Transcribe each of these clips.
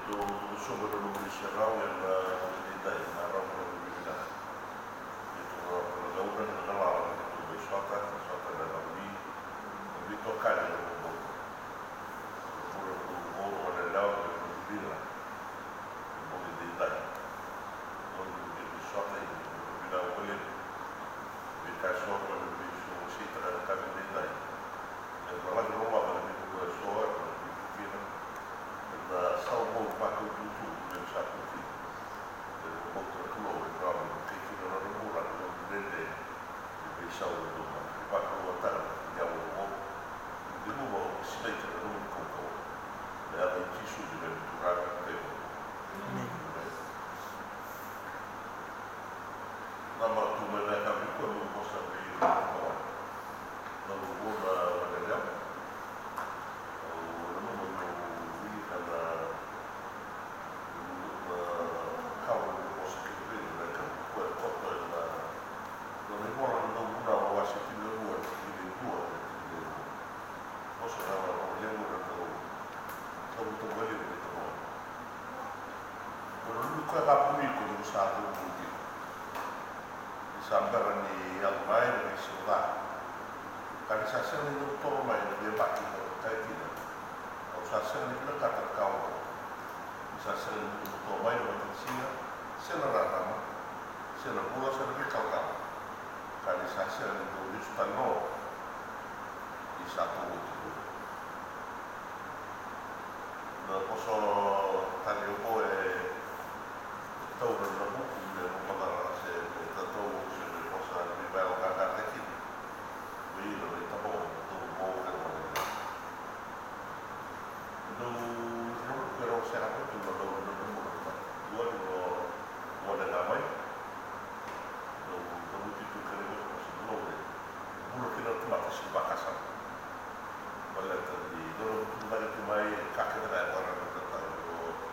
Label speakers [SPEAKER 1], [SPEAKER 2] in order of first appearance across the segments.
[SPEAKER 1] do sobre o nutricional e na ideia, na roda da mobilidade. Itu kalau udah kenal itu besok ada lagi, lebih tokan yang buru ada lawan yang berbeda, mobilidad. Kalau besok ini berbeda boleh, berkasih lebih sulit terhadap mobilidad. Dan kalau rumah lebih besar, lebih kecil, dan salvo pakai tujuh dan satu tiga. Dan motor keluar berapa kecil orang murah dan benda bisa untuk pakai motor jauh rumah. Di rumah sedikit orang kau. Dan ada isu dengan kurang temu. Nama tu mereka bukan mengkosa beri kawan. Lalu guna mereka, lalu menunggu karena kawan mengkosa beri mereka buat kota yang lalu orang menunggu nama wasit tidak buat tidak buat. Masa orang yang menunggu tahu balik itu. Kalau luka kapu itu satu mungkin. Sampai ni yang lain di sebelah. Kalau saya ni doktor main dia pakai kayak gini. Kalau saya ni dekat terkau, saya ni doktor main macam sini, saya nak saya pula saya lebih kau. Kalau saya ni doktor stano di satu itu. Nah, pasal tadi aku tahu dalam buku dia mengenal saya tahu saya pasal di bawah kakak kecil. Ini lebih tahu tu mau ke mana. Dulu kalau saya apa tu dulu dua dengan mai. Dulu itu kerja masih belum. Dulu kita tu masih bakasan. Boleh tadi dulu kita tu mai kakek kita orang tu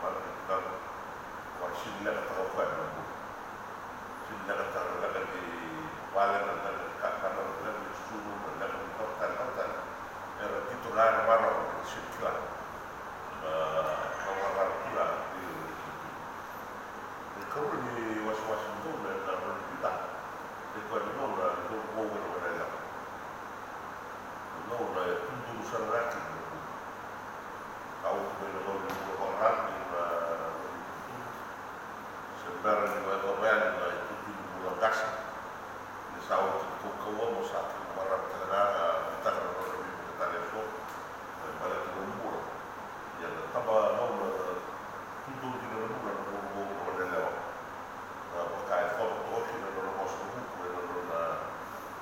[SPEAKER 1] mana kita masih nak tahu apa. Sila kata lagi wala na kakana lagi suruh lagi total era titular baru sikla awal kila di kau ni was itu dan kita di kau ni orang itu boleh berada orang itu sangat kau boleh orang di sebenarnya juga orang itu bulan kasih di sawah itu kau mau satu orang tengah kita kalau lebih kita lihat pada turun yang tambah mau tujuh di dalam bulan ada lewat pakai foto kita dalam masuk buku dalam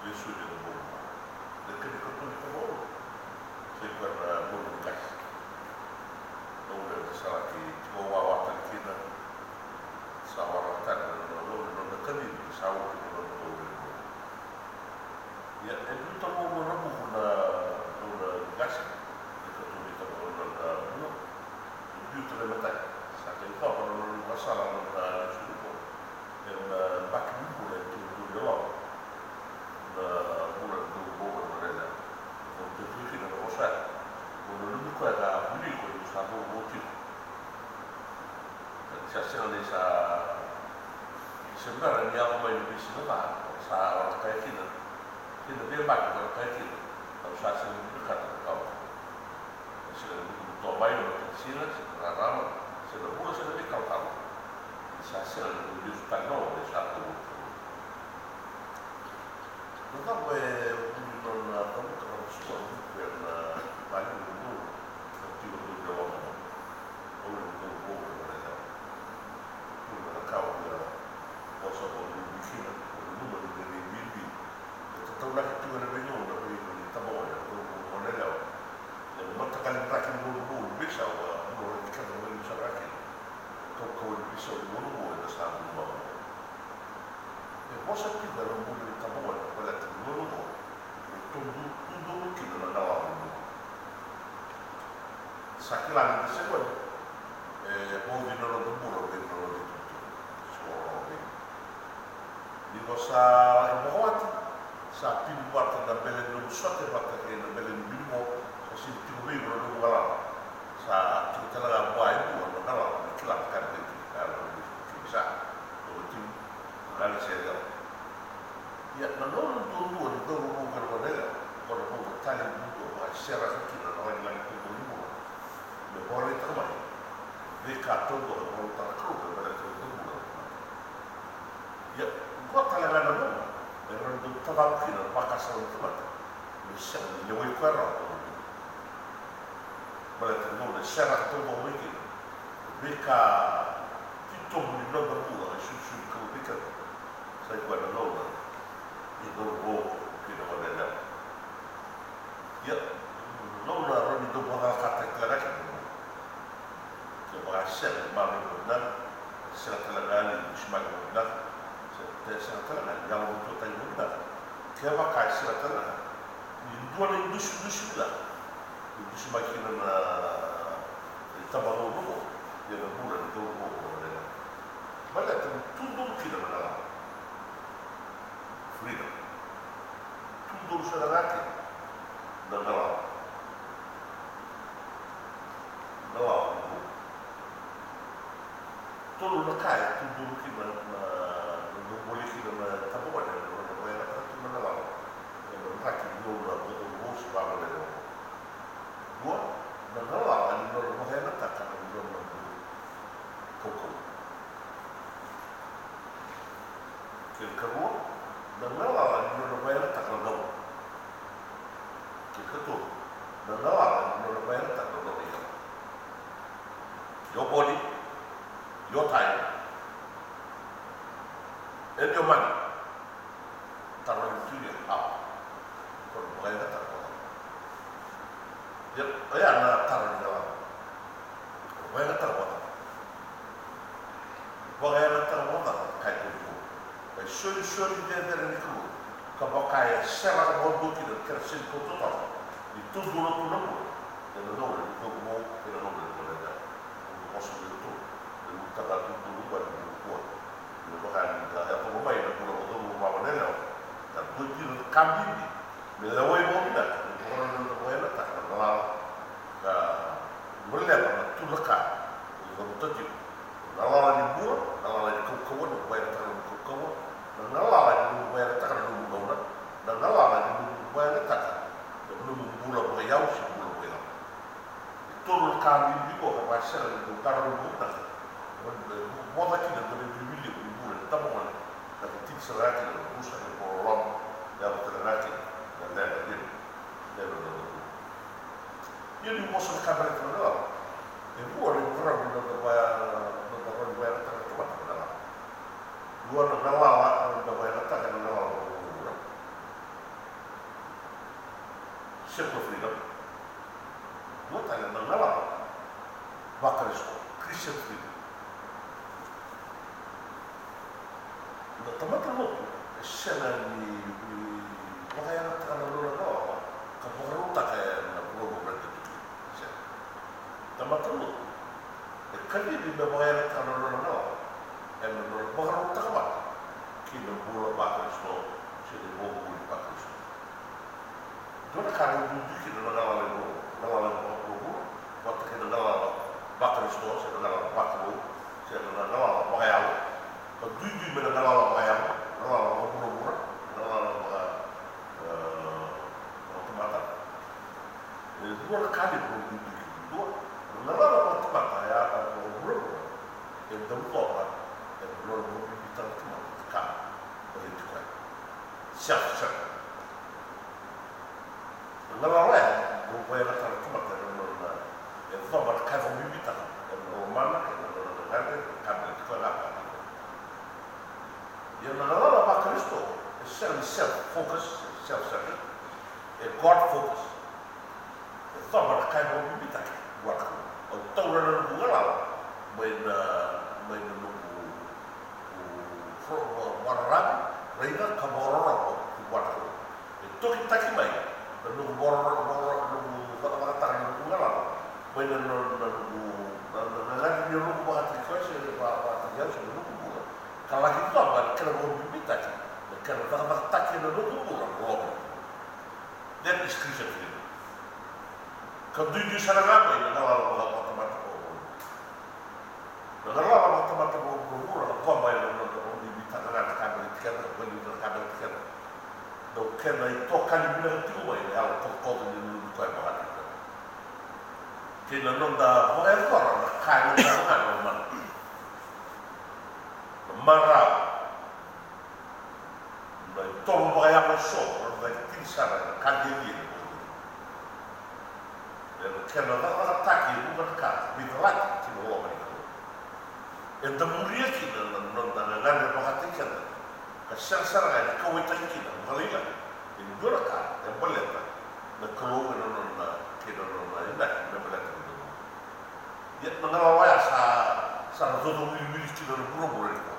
[SPEAKER 1] isu di dalam buku dekat itu mau sekarang bulan kasih udah salah di wawatan kita sawaratan dan dekati sawah itu ya itu tahu mana bukan gas itu kita bukan itu terletak satu itu kalau masalah dengan suku dan baki bukan itu dulu bukan mereka untuk itu kita proses bukan itu ada beli itu satu motif saya ni sebenarnya yang main di sini lah, saya orang kaya kita dia banyak orang kaya kita, kalau saya dekat kau, saya untuk main di sini, saya ramai, saya boleh saya lebih kau tahu, saya lebih suka nol di satu. Tentang hubungan kamu terhadap sesuatu yang banyak dulu, tidak jawab, boleh kau dia kuasa boleh bikin dulu dari mimpi. Tahu lagi tu ada banyak dari tamu yang tu mana dah. Yang mata kali terakhir dulu bisa boleh kita boleh bisa lagi. Kau bisa dulu ada satu bawa. Yang kuasa kita dalam boleh tamu boleh dulu. Tunggu kita nak awal. Sakilan sesuatu. Mau di dalam tubuh di dalam di kosa ibuat sa pibuat da belen no sote batta che da belen bimbo sa si tubi bro wala sa tutela buai bu no kala bore tamai de ka todo o ta kru de bele to do mo ya gota la na no e ro do ta ba ki no pa ka sa o ta le se le wo ko ro bele to do le se ra to bo ki de ka ti to mo no ba pu a su ko de ka sai ko na no e do bo ki no ba le ya no na ro ni do bo ha ka ta ka ra الشغل ما بيقولنا الشغل تلقاني مش ما بيقولنا الشغل تلقاني قالوا انتوا تقولنا كيف وقع الشغل تلقاني يدون يدوش لا يدوش ما كنا يتبعوا له يقولوا يدوروا ولا ولا تدور كده من الله فريدم تدور شغلاتي ده غلط غلط todo lo cae tudo que no boletim na tá bom né não é para tudo na lá não tá aqui no bolso para ver boa não lá não é na tá no coco que acabou não lá não vai na tá não que acabou não lá não vai na tá não eu body your time and your money taruh itu dia apa kalau bukan kata dia ayah nak taruh di dalam bukan kata kayak itu suri dia dari itu kalau kayak serak bodoh kita kersin kotor itu dulu dan dulu itu mau kita boleh masuk itu kata tu dulu buat buat bukan dah apa rumah yang dulu rumah mana lah dan tu dia kambing ni melawai bau dah orang orang lah tak kenal boleh apa tu lekat itu betul kalau lagi buat kalau lagi kau buat kau kalau lagi buat tak kenal dulu dan kalau lagi buat tak belum bulan berjauh sih belum bulan itu kambing juga pasal itu taruh buat moda aqui da Bíblia, está bom, né? Da Petit Será que ele busca por Roma, da Terra que da leva dele, e ele mostra a câmera de lá. E boa, ele corre no vai até a tomada lá. Boa no lá, no vai até a lá. Sempre freedom. Boa tá na lá. Vacares, Christian freedom. Teman terlalu sebenarnya makanya terlalu lama kamu tak kayak belum berarti teman terlalu kali di bawah terlalu lama menurut baru tak apa kita boleh pakai slow jadi boleh pakai slow jadi kalau dulu kita lalu waktu kita lalu pakai slow saya lalu pakai Dui mengenal ayam, mengenal murah, mengenal otomatis. Dua kali dua, mengenal otomatis ya, murah. Yang tempat lah, yang murah kita otomatis kan, begitu kan. Siap. Mengenal ayam, bukan yang otomatis yang tempat kau kita, yang mana, yang kan itu kan. Yang mengenal apa Kristo, self-focus, self-centered, God-focus. Itu apa kayak mau kita buat atau orang mengenal, menunggu orang, mereka keborong buat itu kita kimai, menunggu orang kata mengenal, menunggu buat Kristo, buat dia menunggu. Kalau kita buat kalau mau minta, kalau tak kita dulu orang. Dan istri sendiri. Kalau di sana apa ini kalau otomatis kalau otomatis orang kau bayar orang di minta dengan kabel tiket, beli kabel tiket. Dok kena itu kan bilang itu bayar kalau kau tu dulu kau bayar. kina nonda mo e kora na kai na ngano man mara na tomo ba ya ko so na kinsara na kadeli kena na taki bukan ka bidrat ti mo mai ko e da muria ki na nonda na ngana ba hatikan ka sara na ko wita ki na malila in dura ka e boleta na ko na kina na ina na boleta ya mengawa ya sa zono mili kilo no buro ko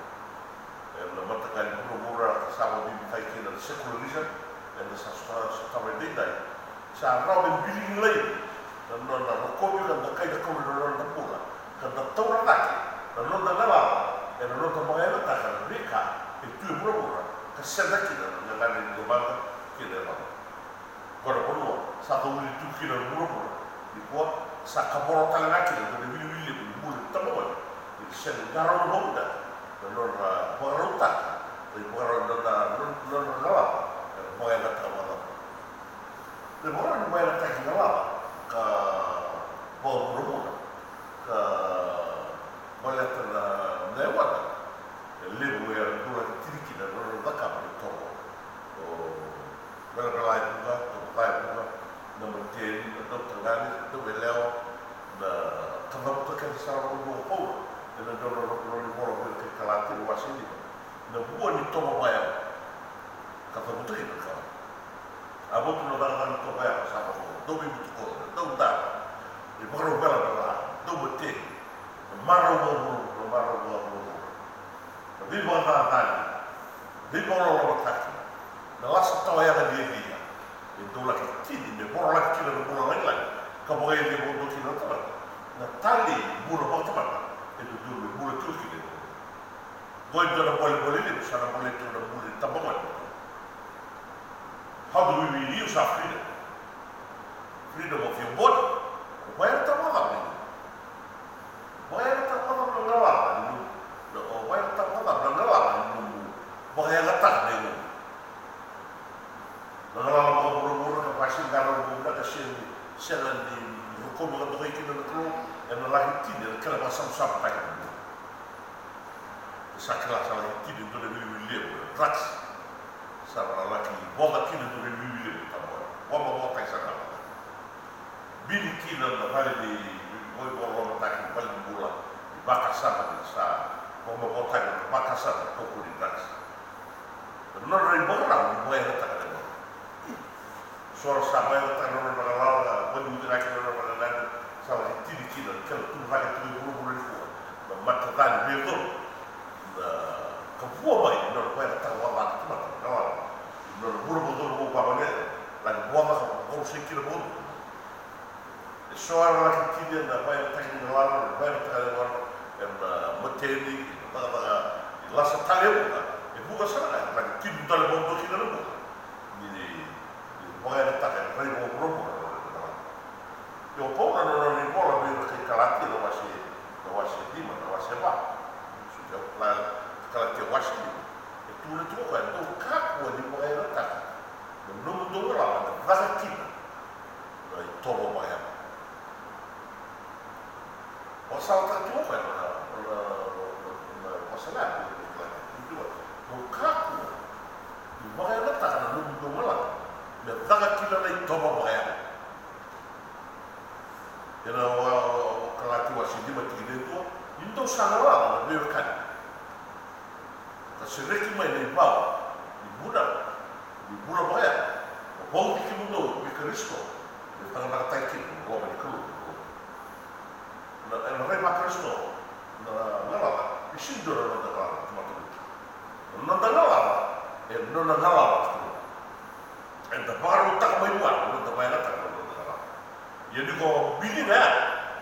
[SPEAKER 1] na mata kan buro sa mo bi tai kilo secularism and the sa dai sa raw bin billing lai na ko bi kan kai da ko no pula kan da tora daki na no da lava e no da mo ela ta kan rika e tu buro ka sa da kilo na ni do ba kilo ba ko sa to mili tu kilo buro di ko sa kaboro talana kilo do bi bulu tamon di sen garo honda non porota di porota non lava mo ela tamon de moran mo ela ta lava ka bo rumuna ka bola ta na wata le mo ya dura tiriki na non da ka to o bela lai buga na mo te do tangani do beleo na tanto que ele estava no povo ele não morou que calate o assim na boa ni toma vai ka fa mutu que ka a botu no dá no toma vai sa do bi mutu ko do da e maro bela bela do bote maro vi bo da da vi bo lo ta na la sa toya da dia e do la que tini me bo la que no bo la la ka bo ele bo do que não tá na tali bulu bota mata itu dulu bulu tu kita boy do na boleh ni sana boleh tu na bulu tabangan how do we use our freedom of your body where tabangan ni where tabangan ngala ni no where tabangan ngala ni where letak ni ngala bulu ka pasin dalam bulu ka sen di como quando vai aqui no clube é na Argentina aquela passão sabe pai essa classe lá Argentina do Rio Rax sabe lá que bola aqui do Rio tá bom vamos voltar essa lá bili aqui na vale de boi bola tá aqui vale de bola vaca sabe sa vamos voltar vaca sabe pouco de Rax não é bom não é tá só sabe tá no lá quando o direct sabe tiri kilo que tu vai ter um grupo de mata dali mesmo que voa bem não vai estar lá não grupo do babane lá boa com 5 kg só lá que tinha na vai ter lá vai ter lá em materi lá se taleu e buga sana lá que tu dá bom do que não ni vai estar vai o grupo eu pouco não me bola ver que calate não vai ser dima não vai ser ba se eu lá calate eu acho que tudo é do capo de morrer tá não mudou lá vai aqui aí todo vai o salta tu vai na passada do capo de morrer tá não mudou lá vai aqui lá e todo vai era o calate o assim de dentro então sanala veio cá tá será que mais nem pau de bula boia o bom que mudou o Cristo ele tá na tá aqui o homem de cru na rei Cristo na lá e se dura na lá não dá lá ele não dá lá então para o tá mais lá não vai lá tá jadi ko bili na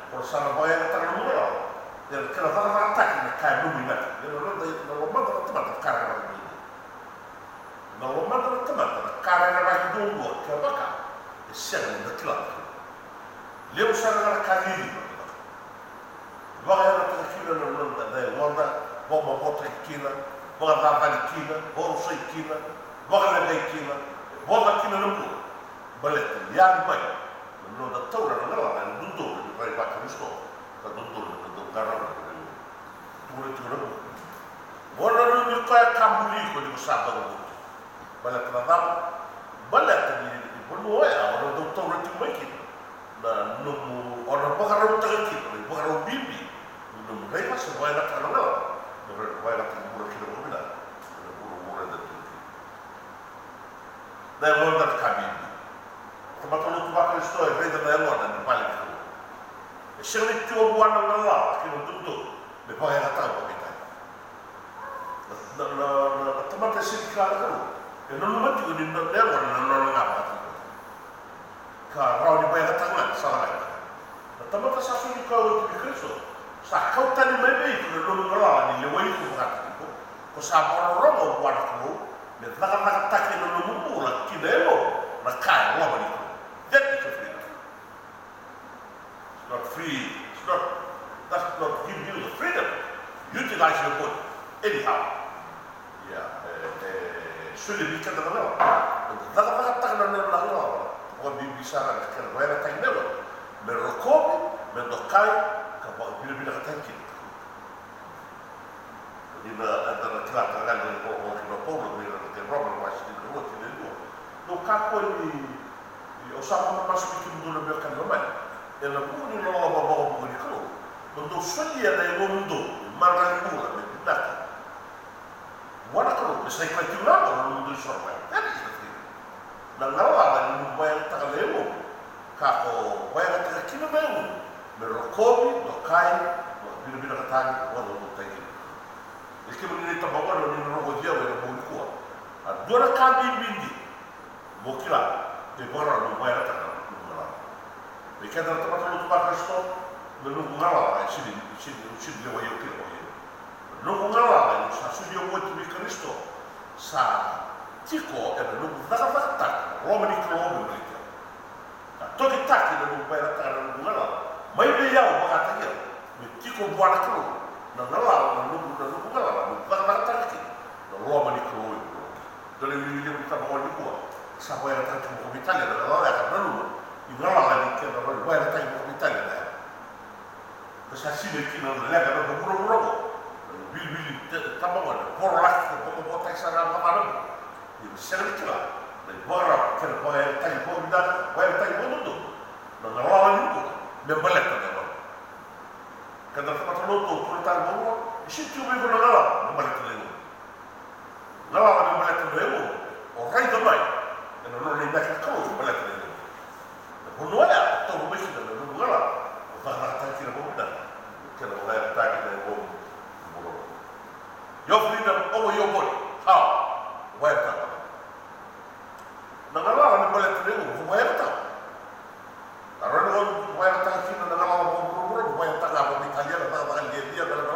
[SPEAKER 1] por sana boya ta no mo del kala va ta ni ka du mi na del no ma ta ta ka ra ni no ma ta ka ra ra du go ka ba ka se na da kila le o sana ra ka ni va ra ta kila no da wanda bo mo bota kila bo ra va kila bo so kila bo ra le kila bo ra kila no balet ya bai no da taura no la no do vai pa Kristo ka dondol do garang tu bona no ko kambuli ko di sabang ko bala tradam bala ni bono ya ono do to reti maki na no ono pakaro tagaki no pakaro bibi no rei pa se vai na kana no vai na kana mura kilo mina no mura da tu da volta kabibi ma to no pa Kristo e rei da elo na pale ko e se ni tu buana na la ki no tutto me poi era tanto che la tomata si cala e non lo metto in un devo non ha ka rau ni bai tangan salah la tomata sa su ni ko di Kristo sa kau tani mai bai ko no ngala ni le wai ko ka ko sa boro robo buat ko le taka taki no mu la ki delo na kai lo ni ko that is freedom. It's not free. It's not, does not give you the freedom. Utilize your body anyhow. Yeah, sulit bikin terkenal. Tak nak orang bisa nak kerja, orang tak nak. Merokok, mendokai, kapal bila kata kita. Jadi antara kelak dengan orang kita pun bila kita problem masih di luar tidak luar. Dokako ini, osama masuk bikin dulu biarkan lemah. Yang pun ini bawa begini kalau. Untuk sedia dari mundo, marah pula betul. Wana kalau bisa ikut juga orang mundo sorban. Jadi seperti itu. Dan kalau ada yang bayar tak lemu, kako bayar tak kilo lemu, merokobi, dokai, bila kata orang mundo tadi. Jadi begini tabawan orang mundo dia orang mundo kuat. Dua kali bindi, mukila, di bawah bayar tak lemu. Jika ada tempat untuk pakai stop, menunggu ngalah, sini dia wajib kira. Nungu ngala ni sa sudio mo tu Kristo sa tiko e nungu daka romani kromo ni ta to ki taki nungu bayar ta nungu ngala mai be yaw makata ya ni tiko buana kro na ngala nungu ngala nungu daka ki romani kromo dole ni ni ta mo ni ko sa bayar ta ko bitale na ngala ka nungu ni ngala ni ke na bayar ta ko bitale na sa sine ki na la ga no buro Bili tabangan, korlak, pembuatan sarana mana? Ini seriklah. Dan barang kerja tadi pembuat, bayar tadi pembuat. Dan lawan itu, membelat dengan. Kadang tempat terlalu turutan bawa, isi cuma itu ngalah, membelat dengan. Ngalah membelat dengan. Orang itu baik. Dan orang ini nak kau membelat dengan. Dan bunuh ya, atau berbisik dengan ngalah. Orang tak kira pembuat. Kena bayar tadi dengan. Your freedom over your body. How? Where that? Nangala ni boleh terima. Where that? Karena orang where that sini nangala buru-buru, where that apa Italia atau dia kalau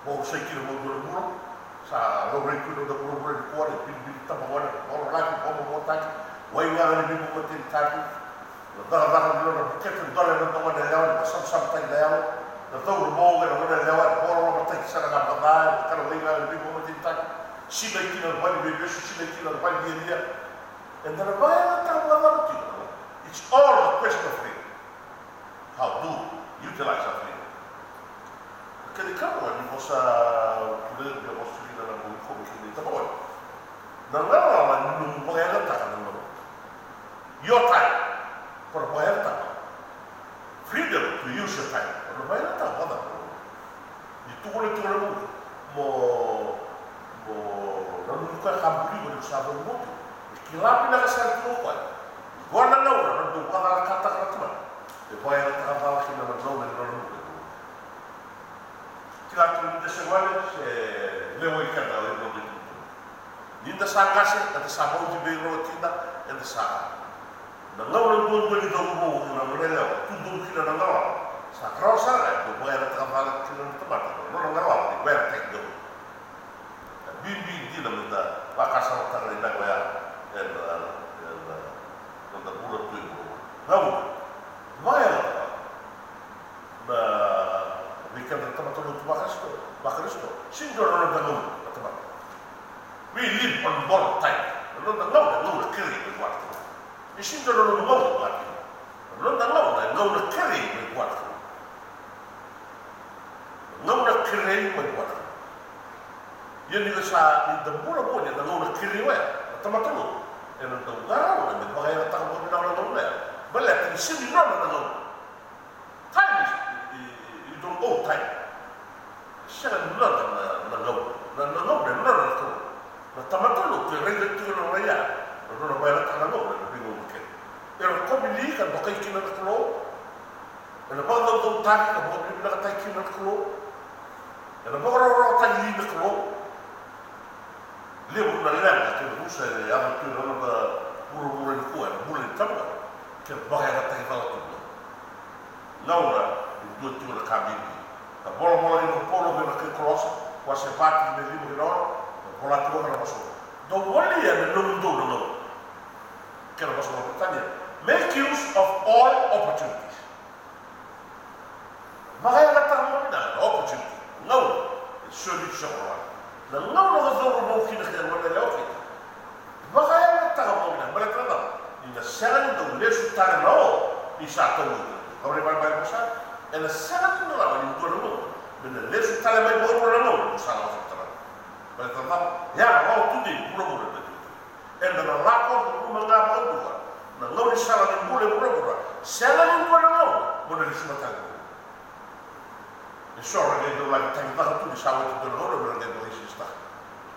[SPEAKER 1] bawa sekilo buru-buru, sa lori itu dah buru-buru di kuat, pilih tabawan, orang lagi bawa tak, wayang ni bawa tak. Dah dulu kita dollar untuk ada yang sam-sam tak ada. Nato mo ga na lewat boro mo tak sana na baba kana winga ni mo tinta sila kila bali be sila kila bali dia and the baba ta wala ti it's all a question of faith how do utilize that faith kali kama ni mosa kude be mosa kila na mo ko ni ta boy na wala ni mo ga ta kana no your time for boy ta freedom to use your time. Kalau bayar tak apa? Itu boleh lalu bukan kampuni boleh sabar mobil. Kilap nak sekali keluar. Gua nak orang untuk bakal kata teman. Bayar tak apa kita nak tahu dan lalu. Kilap itu sesuatu lewat kata lewat itu. Ninda sangat ada sabar di biro kita ada sabar. Nangau orang boleh domo na mereka tudo kita nangau sakral sana itu bayar trabalho kita tempat orang nangau bayar tekdo bibi di dalam itu pakasar terlibat bayar dan bulat tu namun bayar na bikin tempat untuk bakar itu sehingga orang nangau tempat we live on borrowed time orang nangau kiri waktu. Isin dulu mau buat. lo na ngau na kere mai kuat ngau na kere mai kuat ia ni sa ni dambula mo ni ngau na kere wa tamatulu e na tau garau na ba ya ta mo na ngau na bala ti sini na ngau time you don't go time siya na ngau na ko na tamatulu te rende tu na ya no ba ya ta ngau na bingo ke pero ko bili kan ba kay kina na ko na ba do ta ka mo ni na ta kina na ko na ba ro ta ni na ko le mo na la ke rusa ya ma tu na ba puro ni ko na bulan tamba ke ba ya ta ka ko laura do tu na ka bili ka bolo ni ko polo be na ke cross wa se pati de libro no ko la tu na ba so do wali ya no do no que no pasa por make use of all opportunities. Makaya nagtamo na opportunity. No, it's solution one. Na no nagduro mo kinakaya mo na lawak ito. Makaya nagtamo na balik na lang. Yung nasalan ito lesu tayo na ni sa tawo. Kami ba ba sa? And nasalan ito na yung duro mo. Yung lesu tayo may mo na sa lawas ito. Balik na lang. Yan, all today puro mo na. And the lakon mga mga na ngau ni sala ni bule bura sala ni bula ngau bona ni sumata ni sora ni do la tang ta tu ni sawa tu do ngau ni do isi sta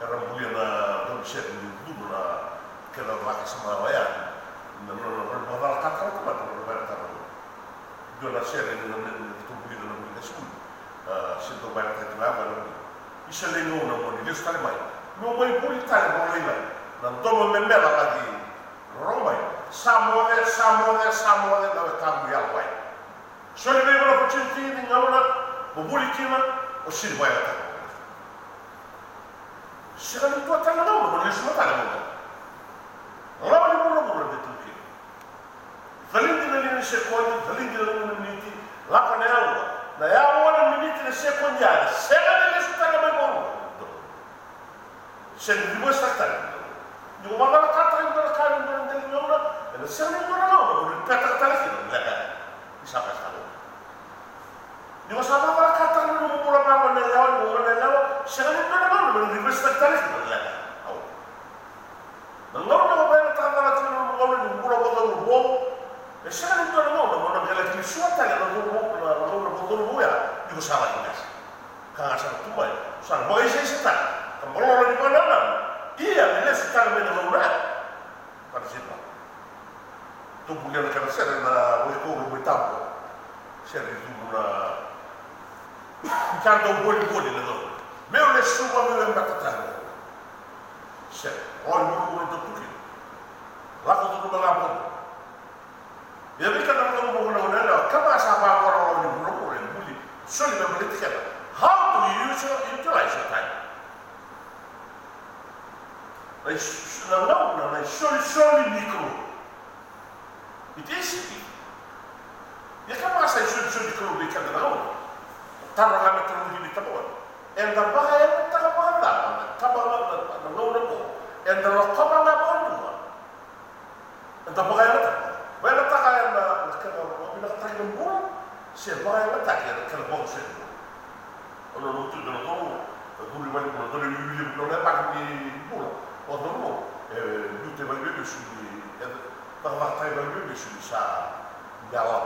[SPEAKER 1] era bule na do set ni du na ke la la sama waya na no ba ta ta ta ba do ba ta do la set ni tu bule na bule su se do ba ta ta ba no isa le no na mo ni sta mai no mai bule ta mo le mai na tomo me mela lagi romai samore na tamu ya wai so le vero opportunity ni ngona mo buli kima o sir wai ta sira ni to tanga no mo le suma tanga mo la ni mo de tuki valindi na ni sekondi valindi na ni niti la kone na ya wona miniti na sekondi ya sera ni su tanga mo sen di mo sta yung mga nakatayo na nakain na ng galing na and sa mga na lang ulit katakatalik yun isa ka sa ako yung sa mga nakatayo na mula na manalaw sa mga na lang naman reverse nagtalik yun nang law na mabaya na takatalik yun ng mga yung mula ba ng buwang sa mga na lang naman naglalagay suwa tayo ng buwang buya yung sa mga inas kaya sa mga tumay sa mga isa-isa tayo ang mga na lang naman iya ele está no meio do lugar participa tu punya cara ser na o escuro boitavo ser tu na canto boli lá meu le suba meu batata ser olha o do tuki lá com tudo lá bom e aí cada um com uma olhada como essa palavra lá no grupo ele boli só ele vai dizer how do you utilize your time na soluzioni micro it is ya kama sa soluzioni micro di kada na tara na metro di tabo and the bahaya ta ba da ta ba na no no and the qaba na ba no and the bahaya ta ba na ta kaya na kada mo bina ta ng buo siya bahaya ta kaya kada mo siya ono no tu do no duri ba no do ni no na pa ni buo o domo tutte le bebe su per la tre bebe su sa gala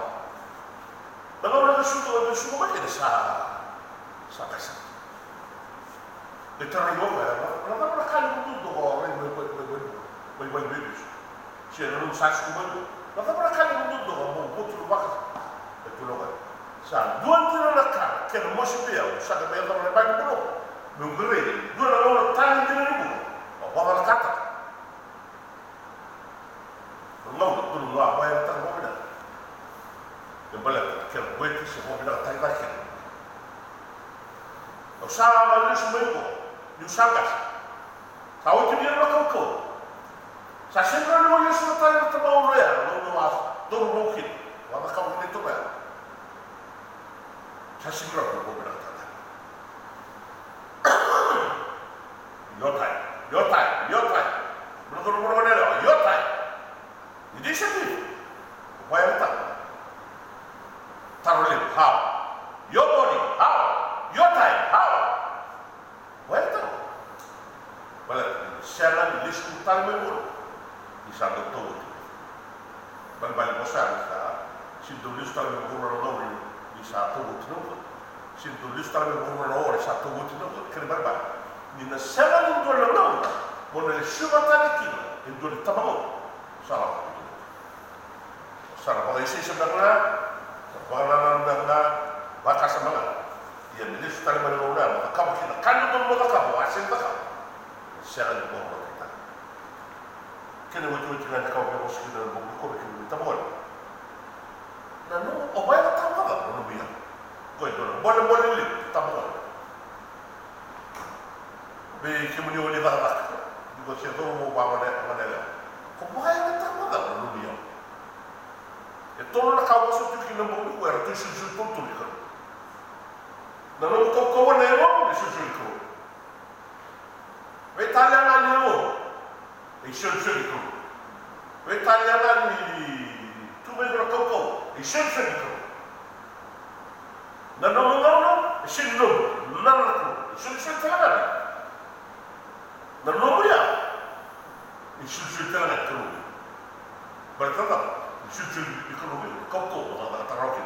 [SPEAKER 1] ma non è su come che sa passa le torno la parola calma tutto quel bebe c'è non sa su quello la parola calma tutto un po' tu va e quello che sa due anni la cara che non si vede sa che per la bagno non vede due la loro tanti di nuovo wala kata no tu no apa yang tak mau dah kembali ke buat si mau dah tak lagi usah lu semua you sangat tahu tu dia nak kau sa sempre no eu sou tá no mau ya no mas do mungkin wala kau ni tu ba sa sempre no mau dah tak your time belum your time ini siapa wala tak sinto lista la mia ore satu buti no kere barba ni na sala ni do la no mo le shuba ta ni in do ta ba sala ba isi sebenarnya bagaimana nanda baka sama ya ni lista la mia ore ma ka ba kina kan do mo ka ba asen ta ka sala ni bo mo ta kene mo tu na ka ba mo skida mo ko be ki ta bo na no o ba ta ba no bia ko do boleh li ta bo be ki mo ni o ni ba ba ko se do mo ba ma ne ko ba ya ta ba no bia e todo la ka so tu ki no mo ko era tu su tu tu ko na no ko ne mo ni su ko ve italiana ni o e su ko ve italiana ni tu me ko e su ko na no e su no na ko su na no ya e su ko berkata su ko na ta ro ki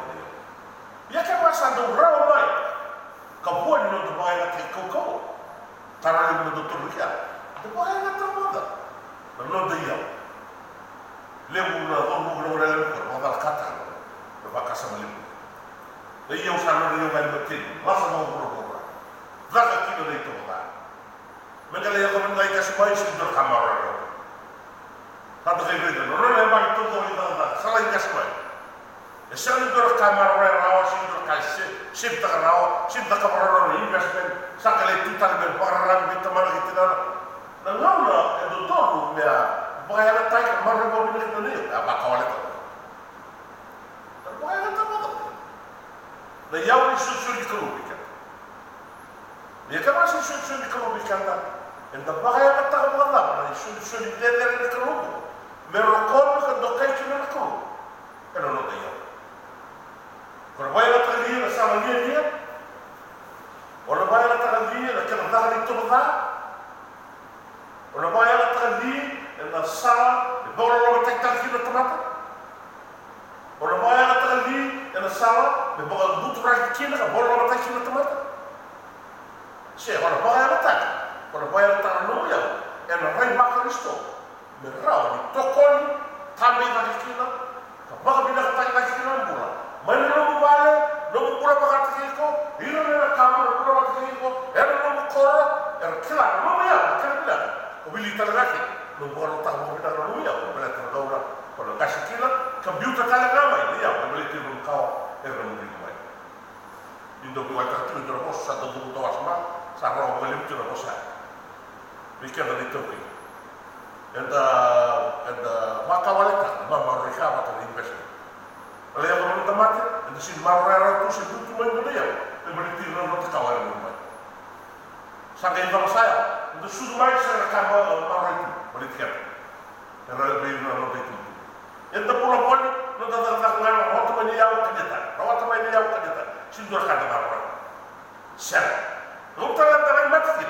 [SPEAKER 1] ya ke pasa do ro mai ka buat no do mai na ke ko tara ni do to kia do mai na ta mo da no de ya le mu na do mu re ko ba kata do ba ka sa mali de yo sa no de yo mai ba ti ma sa mo ko ba va ka ki do de to ba me ka le ya ko ngai ka sa mai si do ka ma ro ta de re no le ba to do ni da sa la ka sa mai e sa ni do ka ma ro ra si do ka se ta ra si ta ka ro ro investment sa ka le tu ta be para bi ta ma ki ta na na e do to me a ba ya ta ka ma ro ni ni ni ba ka wala ta ba ya ta ba na ya ni su ni ko bi ka ni ka ma su ni ko bi ka ta en da ba ya ta ba na su ni de ni ko me ro ko ka do ka ki na ko pero no te ya pero vai la tradia la sala dia wala vai la tradia la kena dahri turda wala vai la tradia la sala de bolo lo tektal ki la tomata wala vai la tradia la sala de bolo butra ki la bolo lo tektal ki la tomata se wala vai la tak wala vai la tarano ya en rei makristo me raw ni tokon tambe na ki la ka ba bi na ta ki la bula mana no vale no pura para ko iro na kamera pura para ko era no koro era claro no ya kana o bilita la que no pura ta mo bita no ya o bela ta dora ko la kasikila computer kala kama ya o bela ti no kao era no bita mai indo ko ta tu do ko sa do to asma sa ro ko lim tu no sa bika da dito ko enda makawaleta mama rikaba ta investment ale ya ko ta mate de sin marrera to se tu mai no ya e beriti no no ta kawala no mai sa ke va saya de su mai se ka ba marreti beriti ya era be no no te tu enda pula pon no ta ta ngal no to mai ya ka deta ro ta mai ya ka deta sin do ka ta marra sa no ta la ta mate ki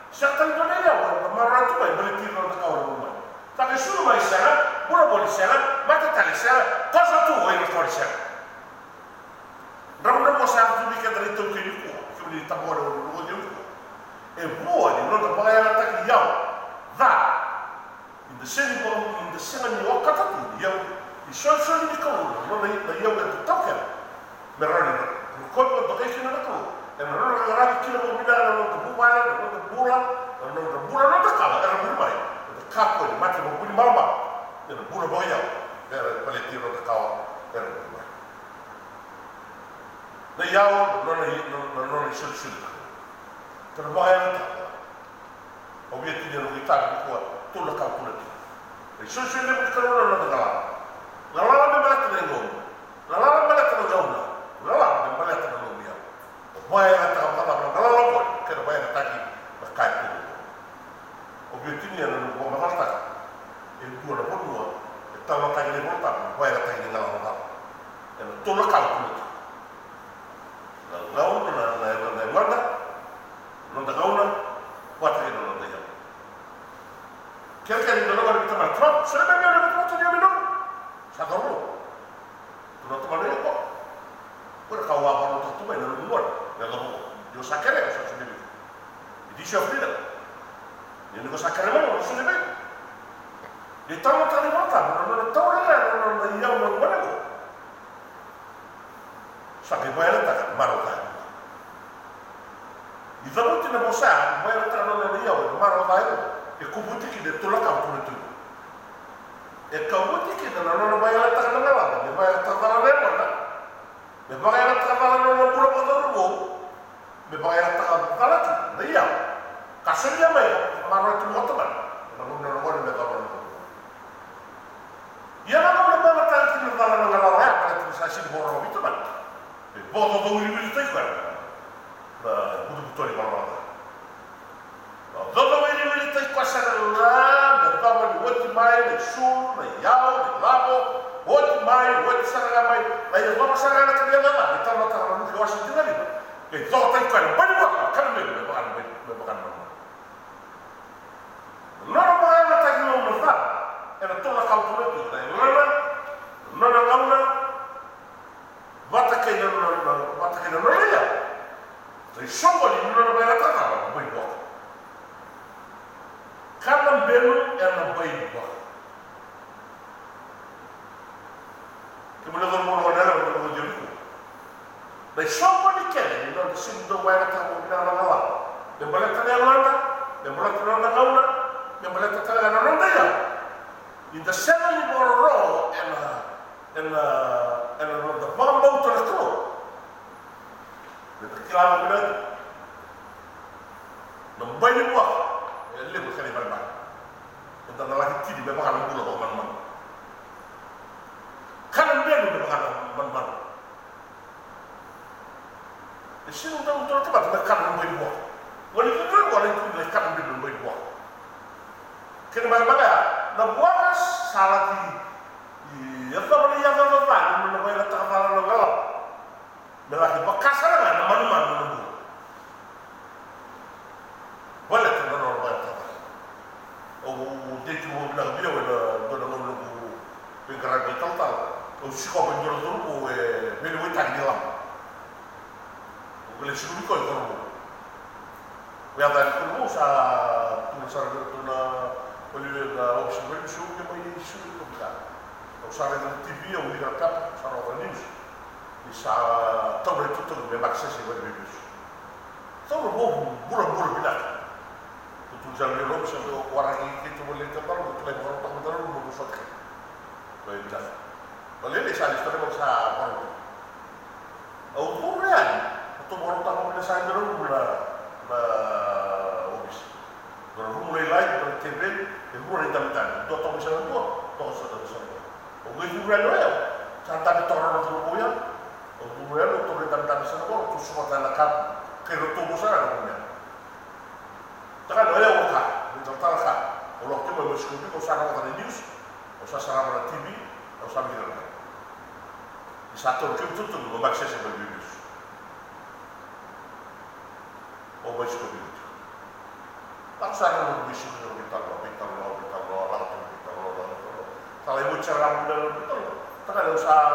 [SPEAKER 1] sa ta no ya wa marra tu mai beriti no ta kawala no mai ta ke su mai sa pura boli sa mate ta le sa cosa tu vuoi fuori c'è non possiamo più che dare tutto che di cuore che mi sta buono non vuoi di e vuoi non da pagare la taglia io va in the same ni o kata tu io i so di colore non è io che tocca ma non colpo do che non è e non lo grave che non mi dà non da buona non da buona non da cava era un mai da capo di mate con di mamma e da buona boia era paletino da cava era un mai da io non è soluzione per boia obiettivi di unità di cuore tu lo calcoli e soluzione per calcolare non da la lava me la tengo la lava me la tengo la lava me la tengo mia boia la tengo la lava che la boia sta qui la cai obiettivi erano un po' basta e due la buona e stava tagliando le portate boia la tengo la lava e tu lo calcoli la guarda non da gauna quattro che non da io cerca di non avere vita ma troppo se ne viene tutto di meno sa tu non ti male po quello che va a tutto bene non vuole nella sakere sa sune be di shofrida ni ko sakere mo sune be di tamu tali mata no tamu la no ya no wala ko sa ke bayar ta maro ta di zabuti na bosa bayar ta no na ya maro ta e ko buti ki de tola ka ko tu e ka buti ki na no bayar ta na la de bayar ta na le mo na de bayar ta na no puro ko do mo de bayar ta ka la tu de ya ka se ya mai maro tu mo to ba no no no me ta ba ya na no me ba ta ki na la na la ya para tu sa si boro mi to ba e boto do wi wi te kwa ba butu butu ni ba ba Dodo ini ini tai kuasa na, beberapa ni wati mai, ni sul, ni yau, ni labo, wati mai, wati saranga mai, lai dodo saranga na kaya na, kita nak tahu ni kuasa kita ni. Itu tai kuasa banyak banget, kan bukan. Nora mai na tai no mata, era toda calcula tu, nora ngauna, bata kaya nora ya. Tai somebody nora mai na tak banyak banget. Kanan belu yang baik buat. Kemudian orang dalam orang jadi. Dari semua ni kena, orang sindu bayar tahu kita orang awal. Yang boleh tanya orang, yang boleh tanya orang awal, yang boleh tanya orang daya. In the seven row and the bamboo to the crew. Kita kira apa benda? Nampak buat. Lebu kali banyak. Entah lagi tidak berbahan gula atau man. Kanan dia juga berbahan man. Di sini untuk tempat kanan boleh buat. Walau itu kanan dia boleh buat. Kerana mana? Nak buat salah di. Ya tak boleh yang apa? Mana boleh letak apa lagi? Melaki bekas lah, mana. Boleh tu orang bayar. Oh, dia cuma bilang dia dah ngomong penggerak total. Oh, si kau penjual tu, beli tak dalam. Beli sebelum kau itu. Biar tak perlu tulisan itu na beli opsi beli sebelum dia beli sebelum itu bukan. Usah dengan TV yang dikatakan sarana news. Bisa tahu itu tu memang akses beli news. Tahu bulan bilang. Tulisan di Rome sampai orang itu boleh kembali untuk lagi orang tahu berusaha. Baik bilang. Boleh ni saya istri bangsa orang. Ukuran untuk orang tahu boleh saya dulu obis. Kalau mulai lagi berkembang, mulai tamatan. Dua tahun misalnya dua, tahun satu. Oke ukuran dia. Santai di orang tu punya. Ukuran untuk tamatan misalnya tu semua tanah kap. Kalau tu besar punya. Takkan ada yang buka, minta talak. Kalau kita mau diskusi, kalau sarang ada news, kalau sarang ada TV, kalau sarang ada. Di satu kita tuh membaca sebagai news. Oh diskusi itu. Tak sarang ada diskusi kita lo. Kalau ibu cerang dalam betul, tak ada usaha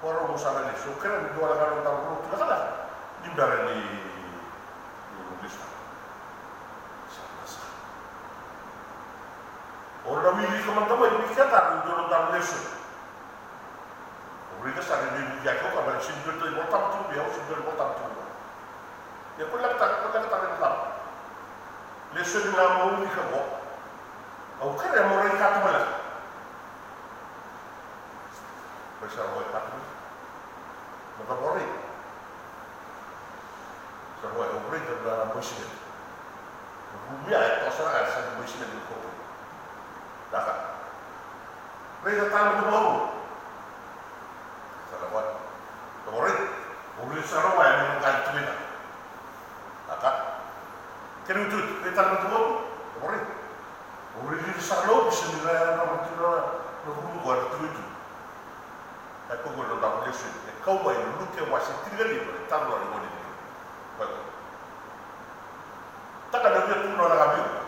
[SPEAKER 1] orang usaha ini. So kira dua orang tahu kita kan, di dalam di list. Orang ini teman-teman ini kata untuk dalam lesson. Mereka sadar di buku kalau singgul tu botam tu dia, singgul botam tu. Ya kulah tak tahu. Lesson yang ini kau, aku kira orang kata mana? Besar orang kata, mata bori. Seruai orang itu dalam muslim. Bumi ayat pasal asal muslim itu. Dapat. Mereka tahu tu baru. Salah buat. Boleh sekarang yang mengangkat tu ini. Dapat. Kena itu mereka tahu tu baru. Boleh di sekarang bisa nilai orang tu nak buat tu itu. Aku gula tak boleh sih. Kau bayi lu ke wasit tiga ni boleh tahu orang boleh. Baik. Tak ada dia tu orang ambil.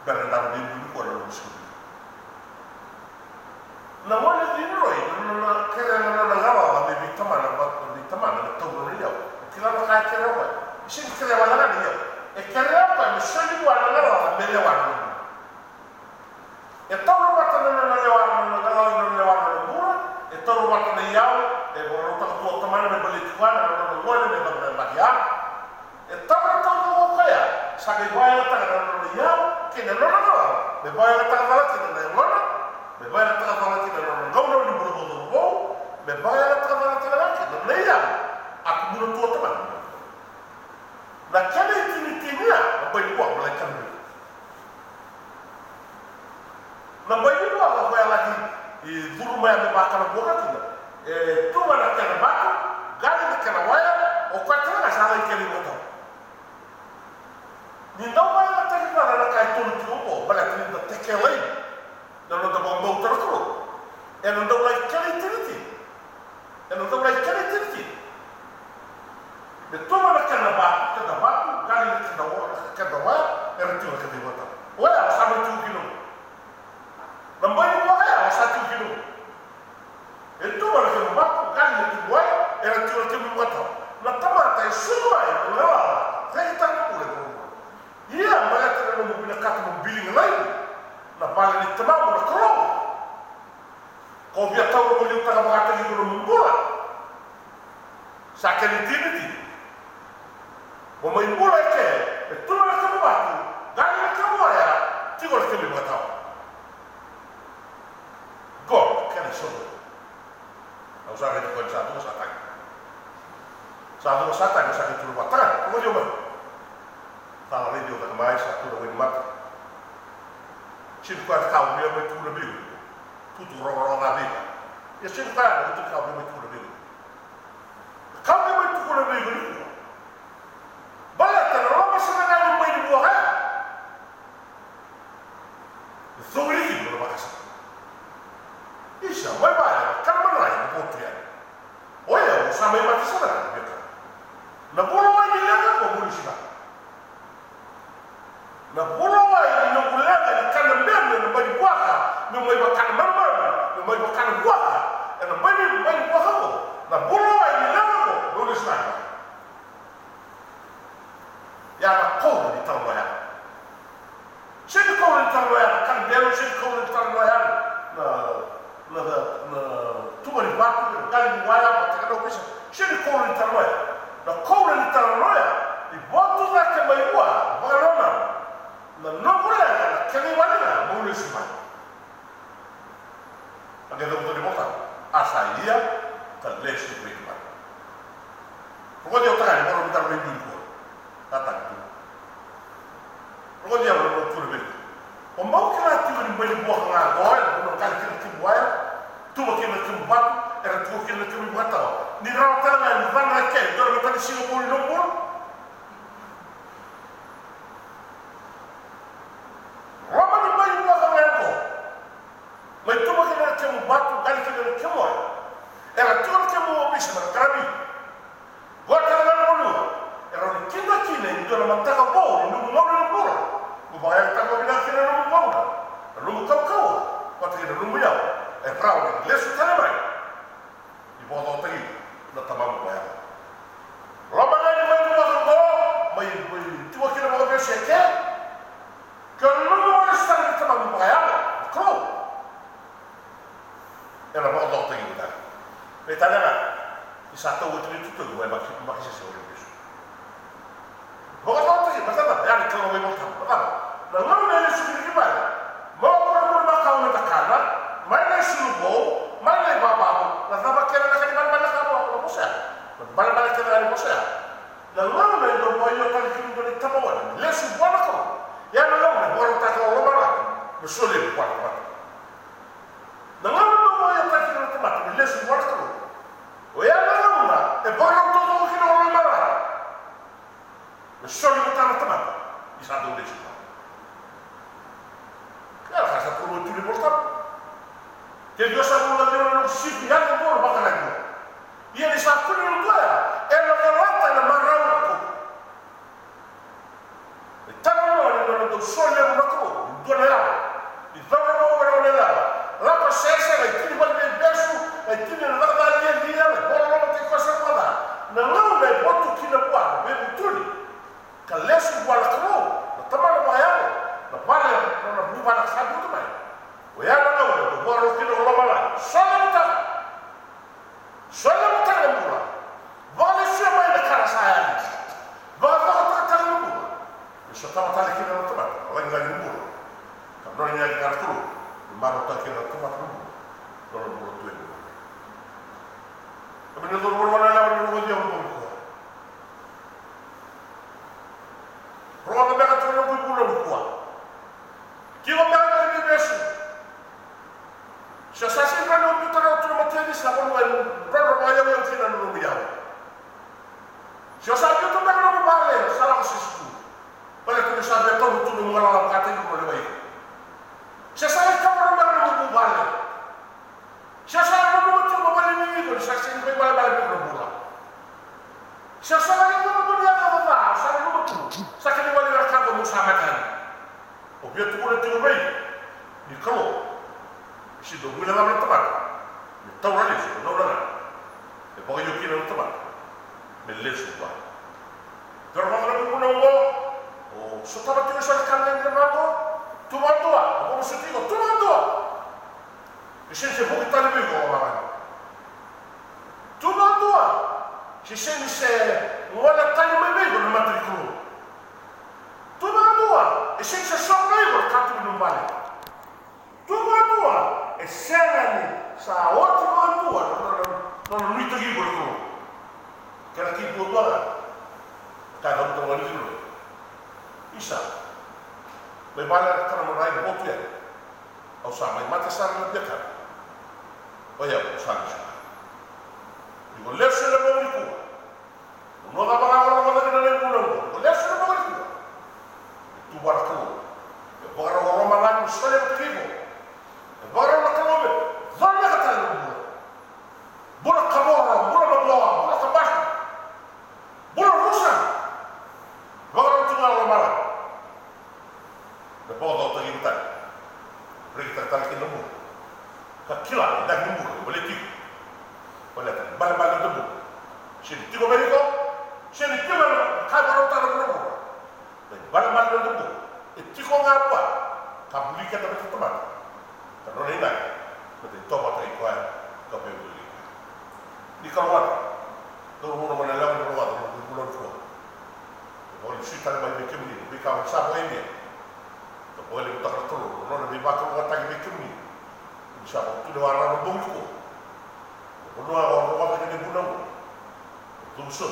[SPEAKER 1] Berendam di bulu kalau musuh. Namun di Roy, kerana nak gawa, kami bintang mana tahu dia. Kita pakai kerana apa?
[SPEAKER 2] sin kre wala na yo e kre pa me soli wala na me le wala e tawro wata na le wala na bura e tawro wata na yao e boro ta ko ta mana me bali twana na ngole me ba ya e tawro ko kaya sa ke wala ta na yao ke na no me vai a ta wala ke na ngona me vai a ta wala ke na ngona ni boro me vai a ta wala ke na ya aku mulu tua teman. Nah kali ini apa yang buat mereka ni? Nampak ini buat apa yang lagi di rumah yang dibakar bukan tu? Tu mana kena batu, gali kena wayar, okey tu nak salah kali betul. Ni tahu mana tadi mana nak kait tu tu, balik ni nak tekelai, dan nak bau terus. Yang nak lagi kali terus, yang nak lagi kali terus. Betul mana kena batu, gali kena wayar, erti orang kena betul. Wayar sampai 2 kilo. Nampak ni wayar 1 kilo. Itu mana kena batu, gali kena wayar, erti orang kena betul. Nak tamai semua itu lelah. Saya tak boleh berubah. Ia mereka tidak mau kata membiling lain. Nak balik ni tamai nak keluar. Kau biar tahu boleh utara mengatakan itu membuat. Sakit ini. Memain bola ke, itu nak kamu batu, gali nak kamu ya, tiga orang kami bertahu. Gol, kena semua. Aku sangat itu satu satang. Satu satang, satu turun batang. Kamu jawab. Salah lagi juga kembali satu dengan mata. Cinta kau dia betul lebih. Tutu orang lebih. Ya cinta itu kau dia betul lebih. Kau dia betul lebih. Balik terlalu besar dengan main buah. Zuri ini berapa kasar? Isya, bye-bye. Kan mana yang putih? Oh ya, sampai mati sana. Nak pulau ini lagi apa boleh sih? Nak pulau ini nak pulau ini kan lembam, nak main buah, nak main makan mama, nak main makan buah, nak main buah apa? Nak pulau ini lagi apa boleh sih? Ya kau ni tahu ya. Saya kau ni tahu ya. Kan dia saya kau ni tahu ya. Tu beri batu kan wala macam tu bisa. Saya kau ni tahu ya. Kau ni tahu ya. Ibu tu nak kembali buat. Bagaimana? Nak boleh kami wala boleh semua. Ada tu betul betul. Asal dia terlebih sedikit. Pokoknya orang orang minta lebih. Datang tu. Kalau dia berlaku lebih, pembau kena tu ni boleh buat ngagoy, bukan kena buat, tu makin buat, tu makin buat tahu. Ni rata ni van rakyat, kalau kita di sini boleh nombor. Ramai ni boleh buat ngagoy. Mereka tu makin buat, kali kena buat. Tu makin bisa berkami. Buat kalau dulu. Orang kita kini itu nama tak kau, lu mau bola. Bayar tak kau bilang kini lu mau. Lu kau. Kau kini lu mau. Raul, lesu tanah mai. Ibu tahu tadi, nak tamam bayar. Ramai ni main kau, main. Cuma kini mau bersihkan. Kalau lu mau bersihkan tamam bayar, kau. Yang nama tahu tadi kita. Bertanya nak, di satu waktu itu tu, gua makin sesuatu. Bukan tahu tu, macam mana? Yang kalau memang tahu, apa? Lalu mana sudah gimana? Mau orang kau nak kanan, mana suruh, mana bapak, lalu apa kira nak di mana kamu? Apa musa? Mana kira di musa? Lalu mana itu boyo kali kini beri tamuan, lesu buat aku. Yang lalu orang tak tahu mana, bersulit buat apa? Lalu mana boyo kali kini tempat, lesu buat aku. Oh yang lalu mana? Orang tu kini orang mana? Só lhe botar na tomada. Isso há de deixar. Ela faz a coroa de tudo e voltar. Que Deus sabe o que não se fica no bolo para caralho. E ele sabe que não é. Ela relata na marrão. Então não do sol lhe no coroa. Do nela. E dava no olho nela. Lá para sexta, ele tinha uma beijo, ele tinha na verdade ele bola não tem coisa para dar. Não é boto que não pode, mesmo tudo. lesu wala kro na tamala bayalo na pale na buba na sabu to mai o ya na o boro kilo lo mala sola muta na bura vale se mai na cara saya va va ta na bura so ta mata le kilo to mai o nga ni bura ka no ni ga kro maro ta kilo to mai no lo bura to e ko ni do bura na la ni go dio ko Roga bega tu no bulo kwa. Kilo bega ni besu. Se sa sin rano mi tara tu mo tedi sa ko wen rodo ma ya yo fina no biya. Se sa bi tu bega no bale sa la si su. Pale tu sa be to tu no ngala la ka te ko le bai. Se sa ka mo bega no bale. Se sa no mo tu mo bale ni ko sa sin be bale bale no bula. Se sa no mo ya no ba sa no mo tu. Sakali wali rakabo musamatan o bietu ko tu bai ni kalo si do mula la tabat ni tawra ni no la e bo yo kino tabat me lesu ba pero no ko no go o so tabat ni sa kan ni mako tu mandua o mo se tigo tu mandua e se bo tali be go ba tu mandua si se ni se wala tali me go no matrikulo Tumadua e senza sorriso tanto non vale. Tumadua e serani sa ottimo tua non lui togli quello. Che era tipo dua. Cada un trovo lì. Isa. Me vale tra non rai botte. O sa mai mate sa non piaca. Oia, o sa. Dico lascia la mia cu. Non la parola non la ne buono. Lascia la mia cu. Tu barco e bora o roma lá no sole do trigo e bora na calome vai na calome bora cabora bora babla bora tabaco bora russa bora tu na roma lá depois do tagi buta pergi tak ki nemu kakila dah nemu boleh tik boleh tak bal nemu sini tigo beriko sini tigo kabaro tar nemu bal nemu tiko ngapa kabuli ka tabe teman kalau ni nak betul toba tai ko ka be buli di kalwat do mo mo na lawan do wa do bulon ko bo si tal mai be kemni be ka sa bo ni to bo le ta to no na be ba ko ta be kemni insya Allah tu do ara bo ko bo do ara bo ka ni bulon do so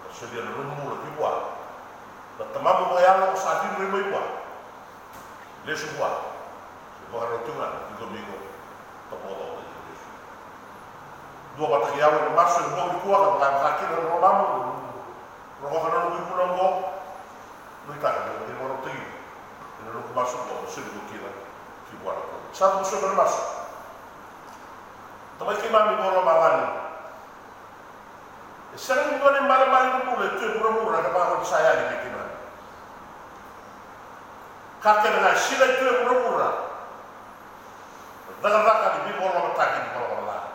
[SPEAKER 2] ko se dia no mo le bi wa na tamamu mo ya lo sa tin re mo le su wa bo ro tu na di domingo to bo do do ba ta ya lo ma su bo ko ka ba ka ki no ba mo ro ko no bi ko no no ta ka ni mo ro tu ni no ko ma su bo su do ki la ki wa sa mo su ba ma su to ba ki ma mi bo ro ma wa ni sering ko ni mal mo le tu pro mo ra ka ba ko sa ya ni ki ma kakek na sila itu yang berumur. Dalam rangka di bawah orang tak di bawah orang.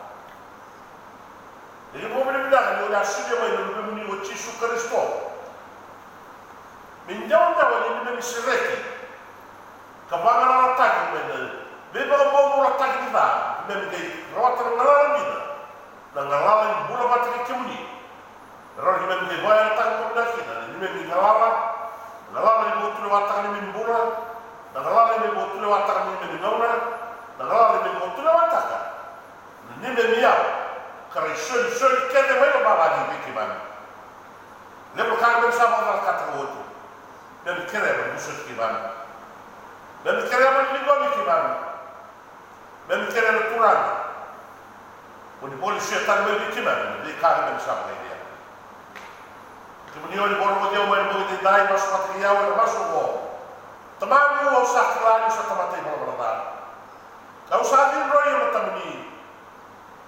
[SPEAKER 2] Jadi mobil bilang ni orang sila main lebih muni uci sukar itu. Minjau tahu ni memang sereti. Kabangan orang tak di mana. Bebang bau orang tak di mana. Memang di rawat terlalu ni. Nangalan bulan bateri kemuni. Orang memang di bayar tak boleh kita. Memang di ngalaman. Nalala ni botu watak ni mimbura, nalala ni botu watak ni mingauna, nalala ni botu watak. Ni memia, kari sol kene mai baba ni bikiman. Ne bukan bersama dengan kata botu. Dan kere berbusut kiban. Dan kere meninggal bikiman. Dan kere berkurang. Budi polisi setan bikiman, di kari bersama dia. Kemudian di bawah dia main boleh didai masuk material dan masuk go. Temanmu usah kelani usah temati berada. Kau usah dinroi yang bertemu.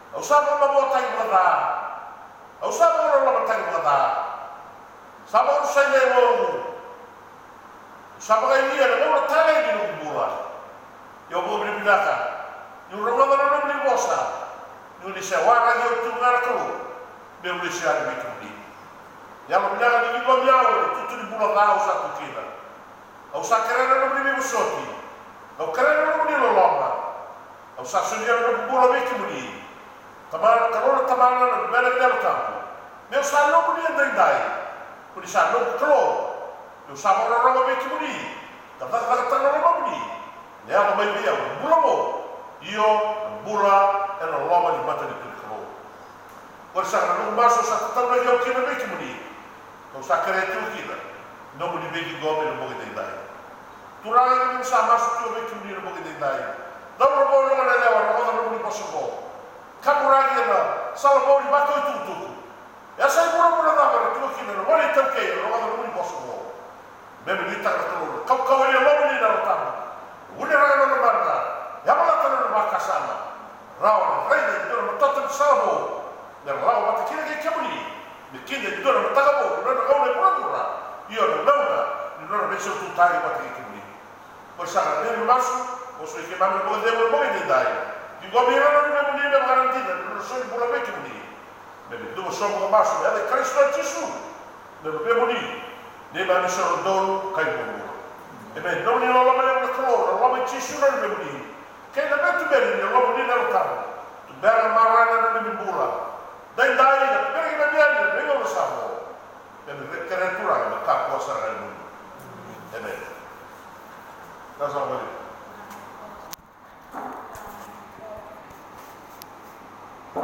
[SPEAKER 2] Kau usah membawa tangi berada. Kau usah membawa tangi berada. Sama usah nyewa. Usah pakai ini ada orang tangi di kubur. Yang boleh berbeda. Yang orang orang beli bosa. Yang disewa lagi untuk ngarku. Beli siapa itu. Yang menjaga di bawah dia, pula ngau sa tukina. Au sa kerana no muni musoti. Au kerana no muni loloma. Au sa sunia no pula wiki muni. Tamara kalora tamara no bela bela tampu. Meu sa no muni andai. Kuni sa no klo. Meu sa mora ronga wiki muni. Kata tanga no muni. Lea ko mai bia bula mo. Io bula e no loma di mata di klo. Kau sa no maso sa tanga yo kina wiki muni. Kau sa kere tu kina. No muni wiki gobe no mo dai. Turang ni sa maso tu wiki muni no mo dai. Dau no mo na lewa no muni poso. Kamuragi na sala bori ba ko tutu. Ya sai bora bora na ba tu kina no wali tau ke no ba no poso mo. Bebe ni ta to kau kau ni lo ni na ta. Uni ra no ba na. Ya ba ta no ba ka sama. Rao rei de no to to sabo. Na rao ba ta kina ke kemuni. Ni kina do no ta ga bo no no le bora. Io no na ni no be so tu tai ba ta kemuni. Ko sa na ni masu o so ke ba mo de mo ni dai. Di governo non è una garantia, non sono pure vecchi lì. Dove sono rimasto, è Cristo Gesù. Non dobbiamo lì. Ne va a sono dono, che è buono. E beh, non è l'uomo nella colore, l'uomo Gesù non dobbiamo lì. Che è da metto bene, l'uomo lì nella tavola. Tu bella marana non mi bula. Dai, perché mi viene, io lo so. E beh, creatura, ma capo sarà il mondo. E beh, cosa vuoi dire?